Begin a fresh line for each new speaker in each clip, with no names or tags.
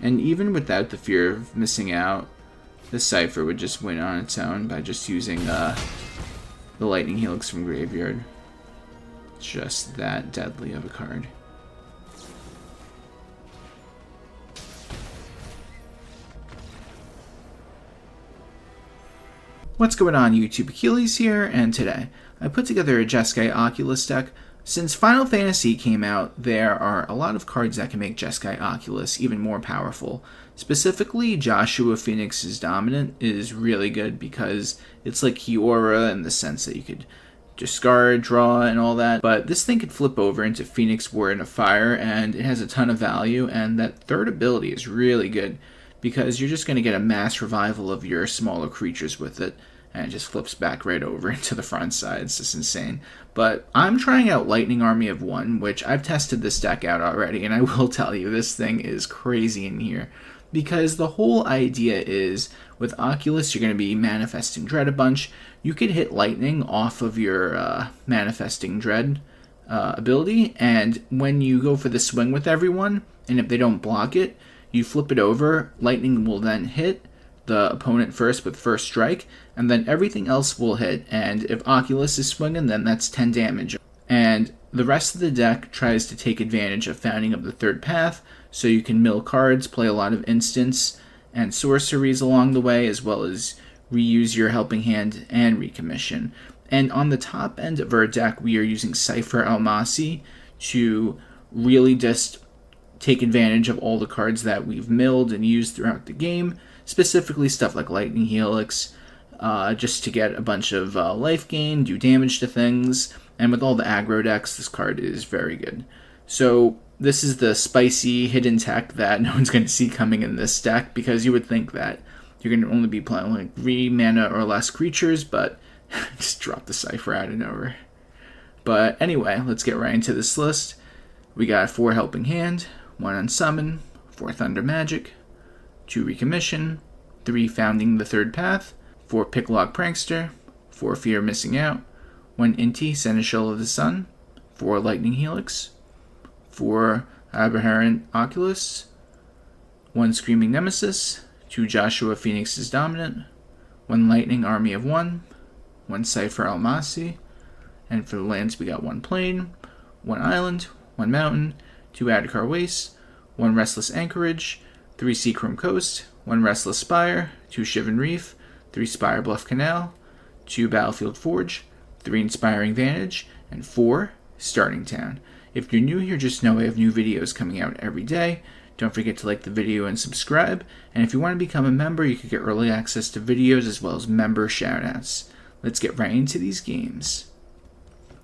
And even without the fear of missing out, the Seifer would just win on its own by just using the Lightning Helix from Graveyard. It's just that deadly of a card. What's going on, YouTube? Achilles here, and today I put together a Jeskai Oculus deck. Since Final Fantasy came out, there are a lot of cards that can make Jeskai Oculus even more powerful. Specifically, Joshua Phoenix's Dominant is really good because it's like Kiora in the sense that you could discard, draw, and all that, but this thing could flip over into Phoenix Warden of Fire, and it has a ton of value, and that third ability is really good because you're just going to get a mass revival of your smaller creatures with it, and it just flips back right over into the front side. It's just insane. But I'm trying out Lightning Army of One, which I've tested this deck out already, and I will tell you, this thing is crazy in here. Because the whole idea is, with Oculus, you're going to be manifesting Dread a bunch. You could hit Lightning off of your manifesting Dread ability, and when you go for the swing with everyone, and if they don't block it, you flip it over, Lightning will then hit the opponent first with first strike, and then everything else will hit, and if Oculus is swinging, then that's 10 damage. And the rest of the deck tries to take advantage of founding up the third path, so you can mill cards, play a lot of instants and sorceries along the way, as well as reuse your helping hand and recommission. And on the top end of our deck, we are using Seifer Almasy to really just take advantage of all the cards that we've milled and used throughout the game, specifically stuff like Lightning Helix, just to get a bunch of life gain, do damage to things, and with all the aggro decks, this card is very good. So this is the spicy hidden tech that no one's going to see coming in this deck, because you would think that you're going to only be playing like 3 mana or less creatures, but just drop the Seifer out of nowhere. But anyway, let's get right into this list. We got 4 Helping Hand, 1 Unsummon, 4 Thunder Magic, 2 Recommission, 3 Founding the Third Path, 4 Picklock Prankster, 4 Fear Missing Out, 1 Inti, Seneschal of the Sun, 4 Lightning Helix, 4 Abhorrent Oculus, 1 Screaming Nemesis, 2 Joshua Phoenix's Dominant, 1 Lightning Army of One, 1 Seifer Almasy, and for the lands we got 1 Plain, 1 Island, 1 Mountain, 2 Adarkar Wastes, 1 Restless Anchorage, 3 Seachrome Coast, 1 Restless Spire, 2 Shivan Reef, 3 Spirebluff Canal, 2 Battlefield Forge, 3 Inspiring Vantage, and 4 Starting Town. If you're new here, just know I have new videos coming out every day. Don't forget to like the video and subscribe. And if you want to become a member, you can get early access to videos as well as member shoutouts. Let's get right into these games.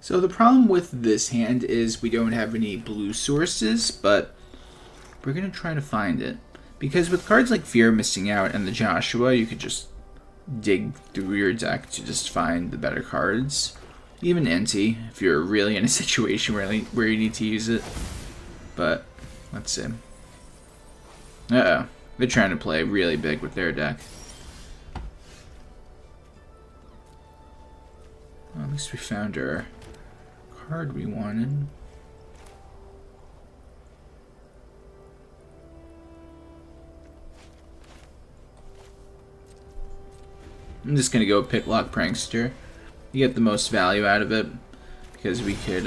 So the problem with this hand is we don't have any blue sources, but we're going to try to find it. Because with cards like Fear Missing Out and the Joshua, you could just dig through your deck to just find the better cards. Even Inti, if you're really in a situation where you need to use it. But, let's see. Uh-oh. They're trying to play really big with their deck. Well, at least we found our card we wanted. I'm just going to go Picklock Prankster. You get the most value out of it because we could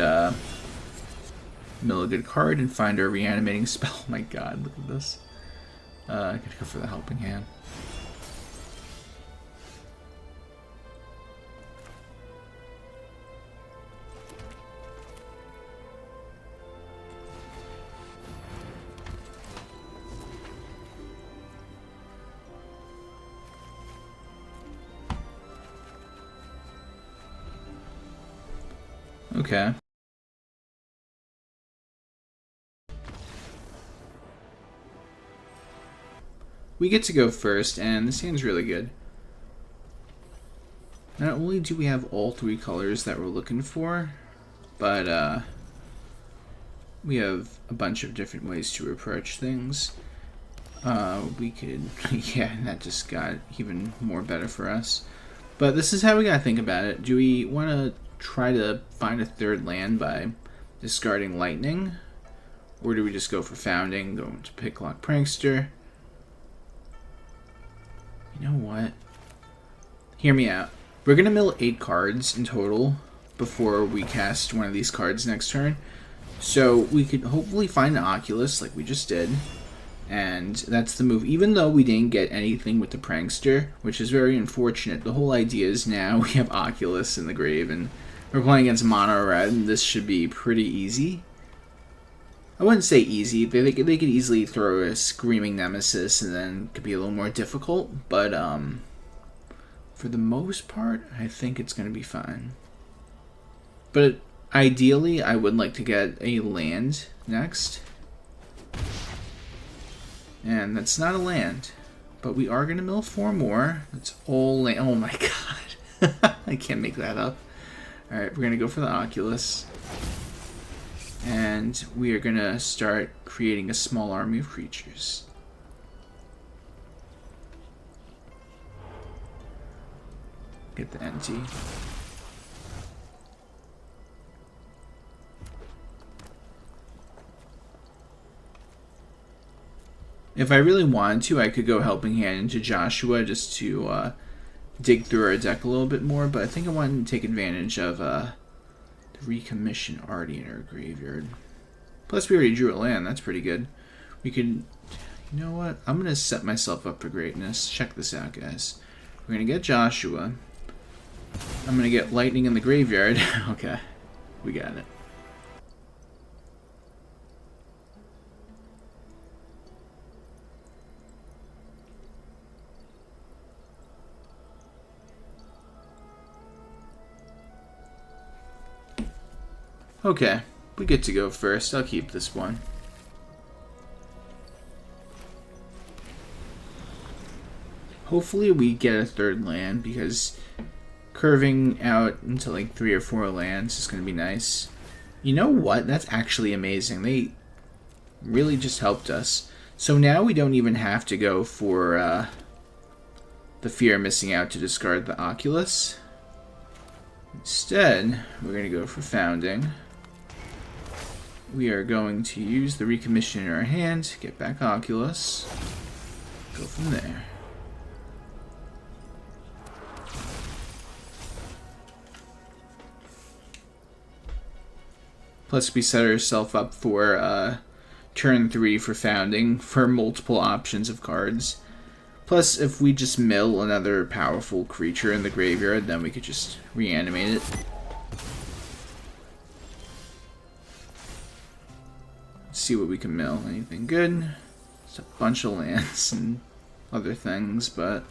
mill a good card and find our reanimating spell. Oh my god, look at this. I gotta go for the Helping Hand. Okay. We get to go first, and this hand's really good. Not only do we have all 3 colors that we're looking for, but we have a bunch of different ways to approach things. We could, yeah, that just got even more better for us. But this is how we gotta think about it. Do we want to try to find a third land by discarding Lightning? Or do we just go for Founding, go into Picklock Prankster? You know what? Hear me out. We're going to mill 8 cards in total before we cast one of these cards next turn. So we could hopefully find an Oculus like we just did. And that's the move. Even though we didn't get anything with the Prankster, which is very unfortunate, the whole idea is now we have Oculus in the grave and we're playing against mono red, and this should be pretty easy. I wouldn't say easy. They could easily throw a Screaming Nemesis and then it could be a little more difficult. But for the most part, I think it's going to be fine. But ideally, I would like to get a land next. And that's not a land. But we are going to mill 4 more. That's all land. Oh my god. I can't make that up. Alright, we're going to go for the Oculus. And we are going to start creating a small army of creatures. Get the Inti. If I really wanted to, I could go Helping Hand into Joshua just to dig through our deck a little bit more, but I think I wanted to take advantage of the Recommission already in our graveyard. Plus, we already drew a land. That's pretty good. We could... You know what? I'm going to set myself up for greatness. Check this out, guys. We're going to get Joshua. I'm going to get Lightning in the graveyard. Okay. We got it. Okay, we get to go first. I'll keep this one. Hopefully we get a 3rd land, because curving out into like 3 or 4 lands is going to be nice. You know what? That's actually amazing. They really just helped us. So now we don't even have to go for the fear of missing out to discard the Oculus. Instead, we're going to go for Founding. We are going to use the Recommission in our hand, get back Oculus, go from there. Plus we set ourselves up for turn 3 for Founding for multiple options of cards. Plus if we just mill another powerful creature in the graveyard, then we could just reanimate it. See what we can mill. Anything good? It's a bunch of lands and other things, but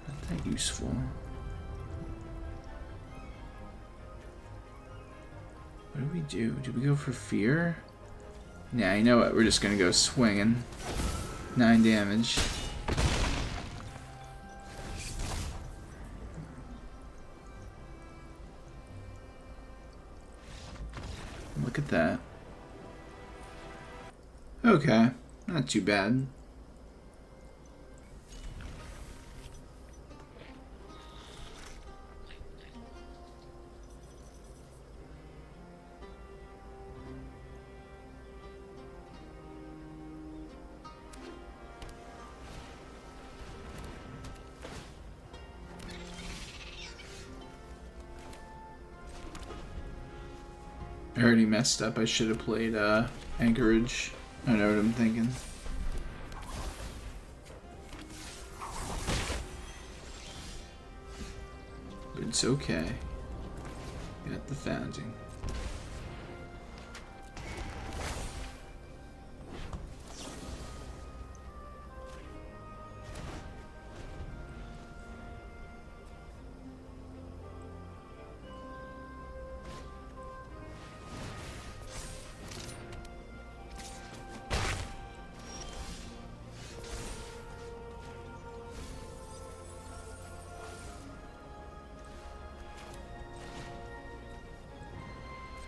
not that useful. What do we do? Do we go for fear? Nah, you know what? We're just gonna go swinging. 9 damage. Look at that. Okay, not too bad. I already messed up. I should have played Anchorage. I know what I'm thinking. But it's okay. Got the Founding.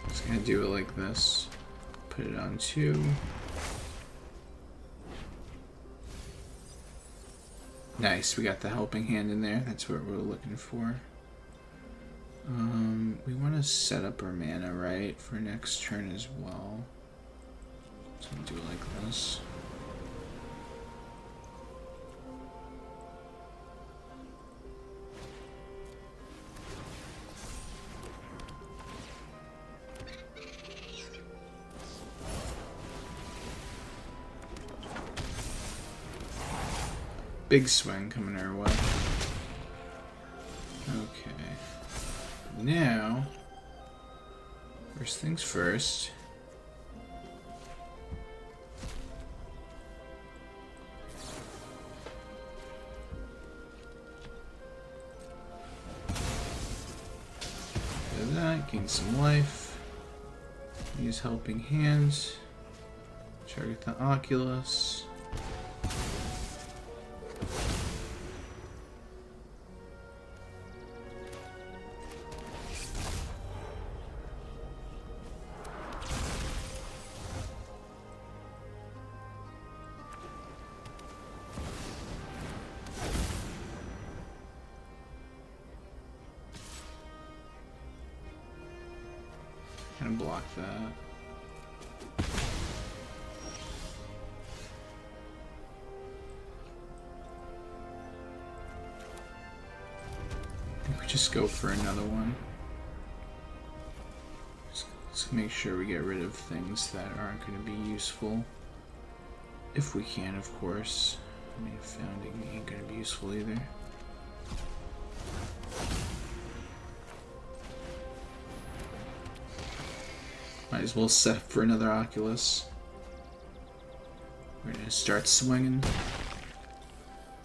Just gonna do it like this. Put it on 2. Nice, we got the Helping Hand in there. That's what we're looking for. We want to set up our mana, right, for next turn as well. swings. Big swing coming our way. Okay. Now, first things first. Do that, gain some life. Use helping hands. Target the Oculus. And block that. I think we just go for another one. Let's make sure we get rid of things that aren't going to be useful. If we can, of course. I mean, founding ain't going to be useful either. Might as well set up for another Oculus. We're gonna start swinging.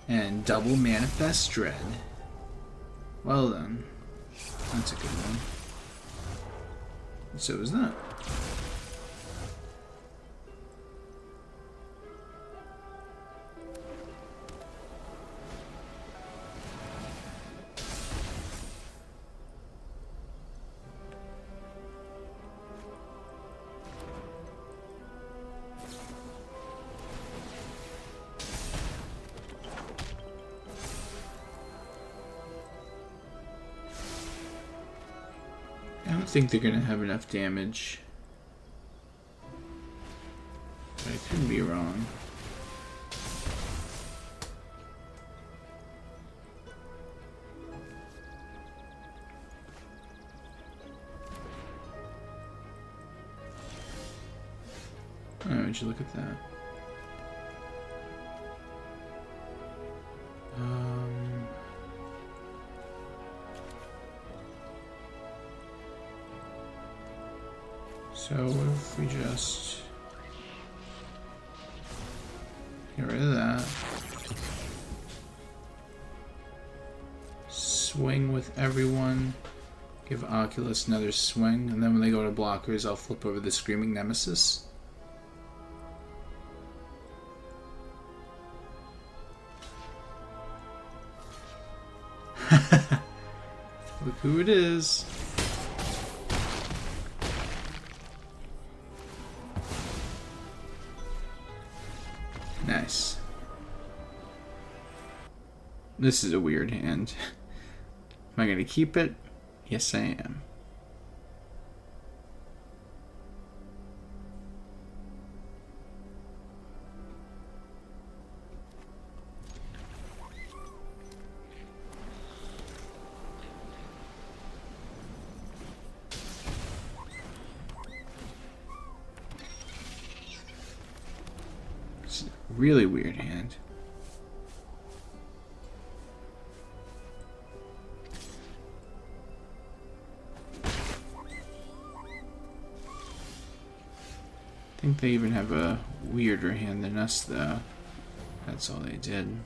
And double Manifest Dread. Well then. That's a good one. So is that. I don't think they're gonna have enough damage. But I could be wrong. Oh, would you look at that? So what if we just get rid of that? Swing with everyone. Give Oculus another swing, and then when they go to blockers, I'll flip over the Screaming Nemesis. Look who it is. Nice. This is a weird hand. Am I going to keep it? Yes, I am. It's a really weird hand. I think they even have a weirder hand than us, though. That's all they did.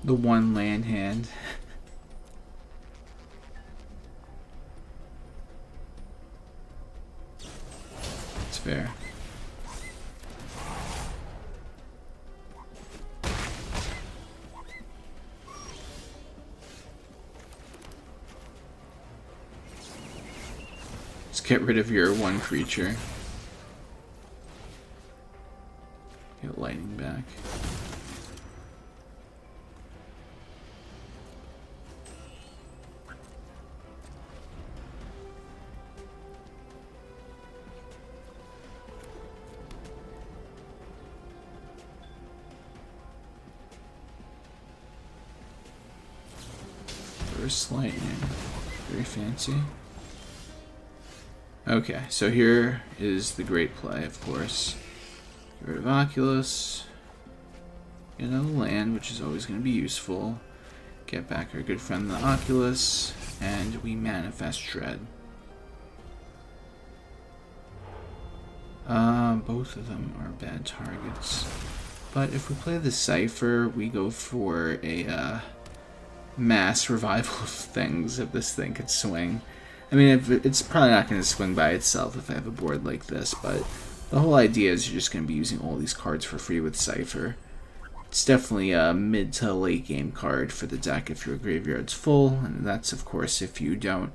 The one land hand. fair. Let's get rid of your one creature. Get lightning back. Burst lightning. Very fancy. Okay, so here is the great play, of course. Get rid of Oculus. Get another land, which is always going to be useful. Get back our good friend the Oculus, and we manifest Shred. Both of them are bad targets. But if we play the Seifer, we go for a mass revival of things if this thing could swing. I mean, it's probably not going to swing by itself if I have a board like this, but the whole idea is you're just going to be using all these cards for free with Seifer. It's definitely a mid to late game card for the deck if your graveyard's full, and that's of course if you don't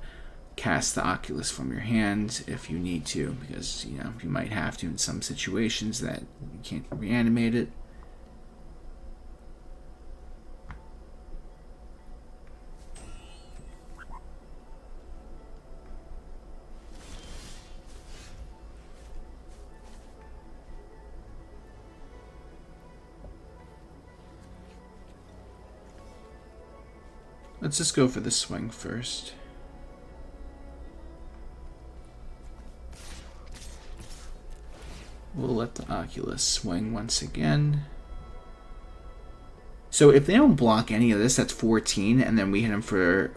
cast the Oculus from your hand if you need to, because you know you might have to in some situations that you can't reanimate it. Let's just go for the swing first. We'll let the Oculus swing once again. So if they don't block any of this, that's 14, and then we hit them for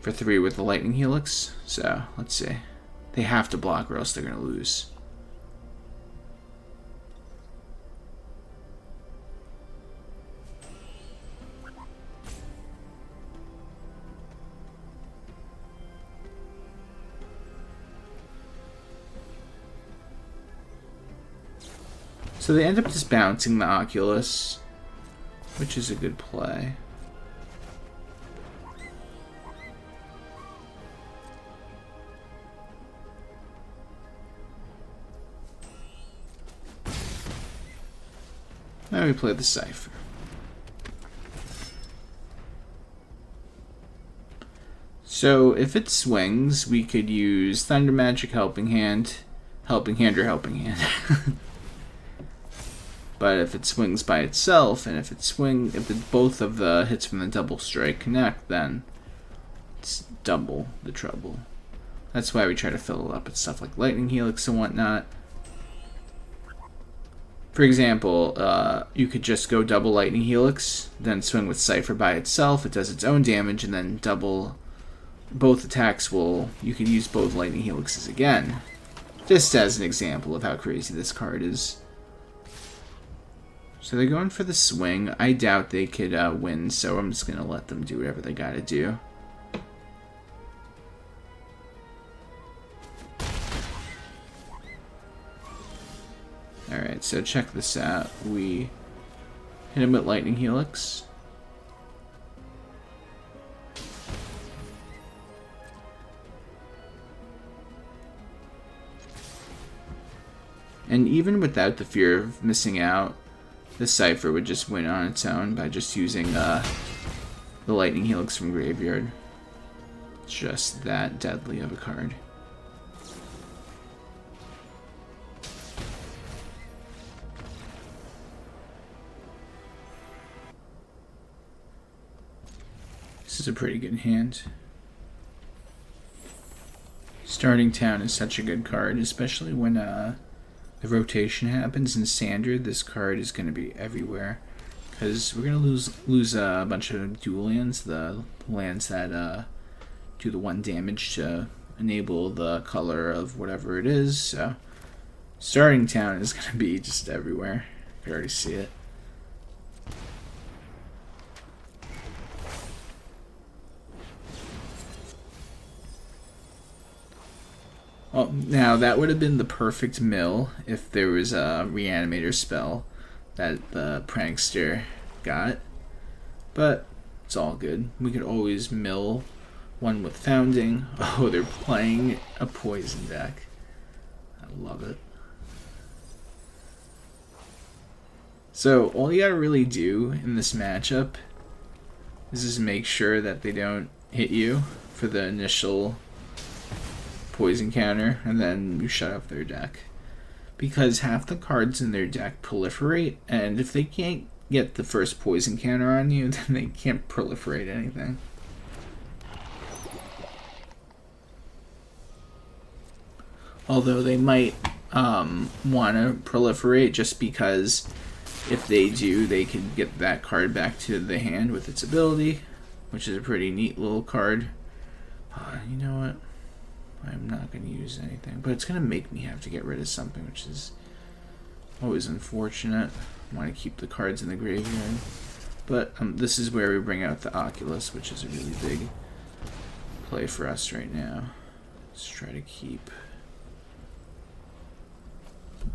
3 with the Lightning Helix. So let's see. They have to block or else they're going to lose. So they end up just bouncing the Oculus, which is a good play. Now we play the Seifer. So if it swings, we could use Thunder Magic, Helping Hand, or Helping Hand. But if it swings by itself, and if both of the hits from the double strike connect, then it's double the trouble. That's why we try to fill it up with stuff like Lightning Helix and whatnot. For example, you could just go double Lightning Helix, then swing with Seifer by itself. It does its own damage, and then double both attacks you could use both Lightning Helixes again. Just as an example of how crazy this card is. So they're going for the swing. I doubt they could win, so I'm just going to let them do whatever they got to do. Alright, so check this out. We hit him with Lightning Helix. And even without the fear of missing out, the Seifer would just win on its own by just using the Lightning Helix from Graveyard. It's just that deadly of a card. This is a pretty good hand. Starting Town is such a good card, especially when the rotation happens in Standard. This card is going to be everywhere because we're going to lose a bunch of dual lands, the lands that do the 1 damage to enable the color of whatever it is. So Starting Town is going to be just everywhere. You can already see it. Well, now that would have been the perfect mill if there was a reanimator spell that the prankster got. But it's all good. We could always mill one with founding. Oh, they're playing a poison deck. I love it. So all you gotta really do in this matchup is just make sure that they don't hit you for the initial poison counter, and then you shut off their deck. Because half the cards in their deck proliferate, and if they can't get the first poison counter on you, then they can't proliferate anything. Although they might want to proliferate just because if they do, they can get that card back to the hand with its ability, which is a pretty neat little card. You know what? I'm not going to use anything, but it's going to make me have to get rid of something, which is always unfortunate. I want to keep the cards in the graveyard. But this is where we bring out the Oculus, which is a really big play for us right now. Let's try to keep... I'm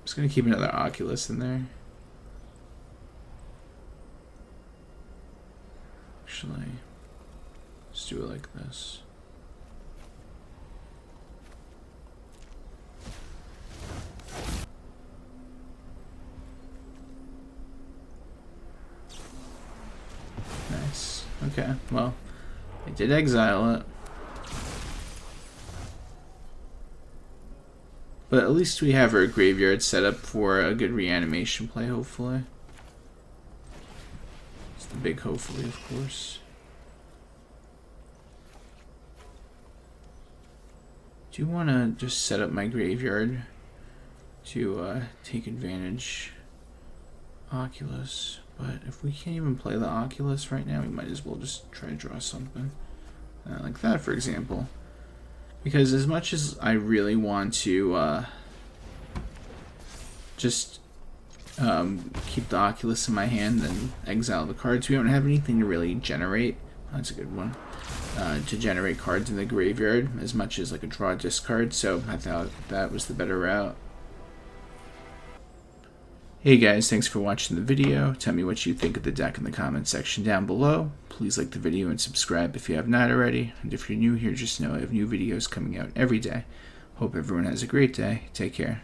just going to keep another Oculus in there. Actually, let's do it like this. Nice. Okay, well, I did exile it. But at least we have our graveyard set up for a good reanimation play, hopefully. It's the big hopefully, of course. Do you want to just set up my graveyard to take advantage Oculus? But if we can't even play the Oculus right now, we might as well just try to draw something. Like that, for example. Because as much as I really want to just keep the Oculus in my hand and exile the cards, we don't have anything to really generate. That's a good one. To generate cards in the graveyard as much as like a draw discard, so I thought that was the better route. Hey guys, thanks for watching the video. Tell me what you think of the deck in the comment section down below. Please like the video and subscribe if you have not already. And if you're new here, just know I have new videos coming out every day. Hope everyone has a great day. Take care.